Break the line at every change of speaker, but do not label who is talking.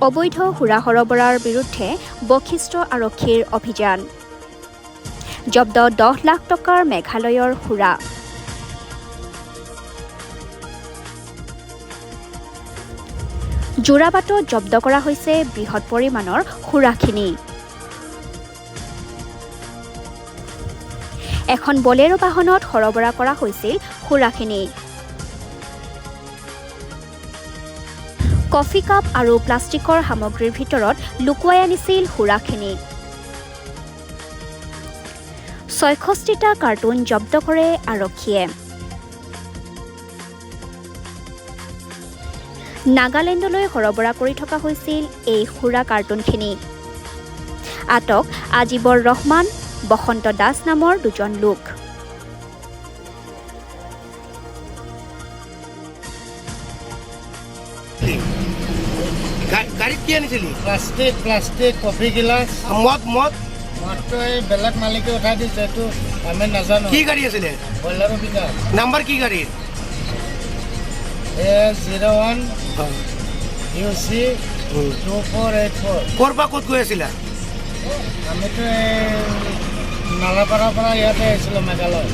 অবৈধ সুৰা সৰবৰাহৰ বিৰুদ্ধে বশিষ্ঠ আৰক্ষীৰ অভিযান জব্দ 10 লাখ টকাৰ মেঘালয়ৰ সুৰা যোৰাবাটত জব্দ কৰা হৈছে বৃহৎ পৰিমাণৰ সুৰাখিনি এখন বলেৰো বাহনত সৰবৰাহ কৰা হৈছিল সুৰাখিনি কফি কাপ আৰু প্লাষ্টিকৰ সামগ্ৰীৰ ভিতৰত লুকুৱাই আনিছিল সুৰাখিনি 66টা কাৰ্টুন জব্দ কৰে আৰক্ষীয়ে নাগালেণ্ডলৈ সৰবৰাহ কৰি থকা হৈছিল এই সুৰা কাৰ্টুনখিনি আটক আজিবৰ ৰহমান বসন্ত দাস নামৰ দুজন লোক
গাড়ীত কি আনিছিলি
প্লাষ্টিক কফি গিলাচ মদটো এই বেলেগ মালিকে উঠাই দিছে এইটো আমি নাজানো
কি গাড়ী আছিলে
বলেৰো পিকআপ
নাম্বাৰ কি গাড়ীৰ
A01 UC 2484
ক'ৰ পৰা ক'ত গৈ আছিলা
আমিতো নালাপাৰাৰ পৰা ইয়াতে আহিছিলোঁ মেঘালয়